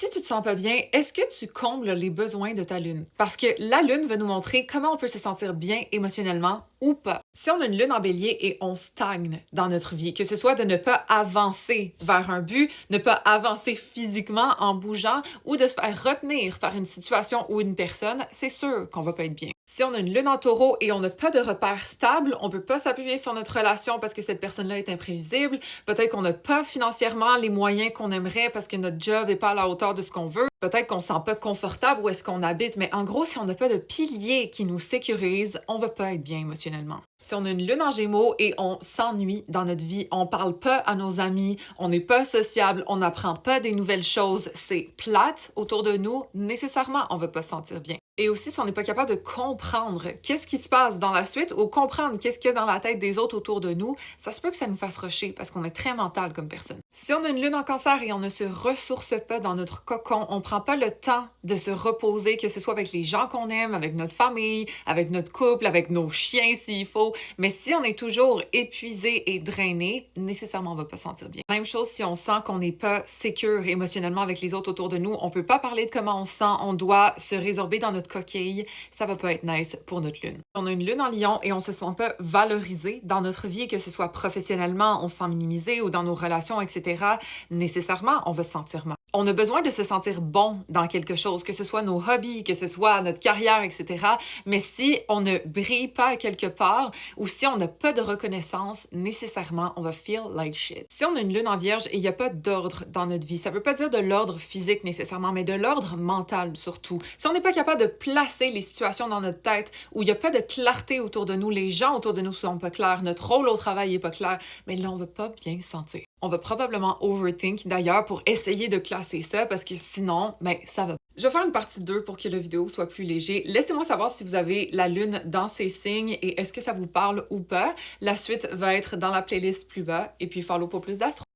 Si tu te sens pas bien, est-ce que tu combles les besoins de ta lune? Parce que la lune va nous montrer comment on peut se sentir bien émotionnellement ou pas. Si on a une lune en bélier et on stagne dans notre vie, que ce soit de ne pas avancer vers un but, ne pas avancer physiquement en bougeant ou de se faire retenir par une situation ou une personne, c'est sûr qu'on va pas être bien. Si on a une lune en taureau et on n'a pas de repère stable, on peut pas s'appuyer sur notre relation parce que cette personne-là est imprévisible. Peut-être qu'on n'a pas financièrement les moyens qu'on aimerait parce que notre job n'est pas à la hauteur de ce qu'on veut. Peut-être qu'on ne se sent pas confortable où est-ce qu'on habite, mais en gros, si on n'a pas de pilier qui nous sécurise, on va pas être bien émotionnellement. Si on a une lune en gémeaux et on s'ennuie dans notre vie, on parle pas à nos amis, on n'est pas sociable, on n'apprend pas des nouvelles choses, c'est plate autour de nous, nécessairement, on va pas se sentir bien. Et aussi, si on n'est pas capable de comprendre qu'est-ce qui se passe dans la suite ou comprendre qu'est-ce qu'il y a dans la tête des autres autour de nous, ça se peut que ça nous fasse rusher parce qu'on est très mental comme personne. Si on a une lune en cancer et on ne se ressource pas dans notre cocon, on prend pas le temps de se reposer, que ce soit avec les gens qu'on aime, avec notre famille, avec notre couple, avec nos chiens s'il faut, mais si on est toujours épuisé et drainé, nécessairement on va pas se sentir bien. Même chose si on sent qu'on n'est pas sécure émotionnellement avec les autres autour de nous, on peut pas parler de comment on se sent, on doit se résorber dans notre coquille, ça va pas être nice pour notre lune. On a une lune en lion et on se sent pas valorisé dans notre vie, que ce soit professionnellement, on se sent minimisé ou dans nos relations, etc. Nécessairement, on va se sentir mal. On a besoin de se sentir bon dans quelque chose, que ce soit nos hobbies, que ce soit notre carrière, etc. Mais si on ne brille pas à quelque part ou si on n'a pas de reconnaissance, nécessairement, on va feel like shit. Si on a une lune en vierge et il n'y a pas d'ordre dans notre vie, ça ne veut pas dire de l'ordre physique nécessairement, mais de l'ordre mental surtout. Si on n'est pas capable de placer les situations dans notre tête, où il n'y a pas de clarté autour de nous, les gens autour de nous ne sont pas clairs, notre rôle au travail n'est pas clair, mais là, on ne va pas bien se sentir. On va probablement overthink d'ailleurs pour essayer de classer ça parce que sinon, ben, ça va. Je vais faire une partie 2 pour que la vidéo soit plus léger. Laissez-moi savoir si vous avez la lune dans ces signes et est-ce que ça vous parle ou pas. La suite va être dans la playlist plus bas et puis follow pour plus d'astro.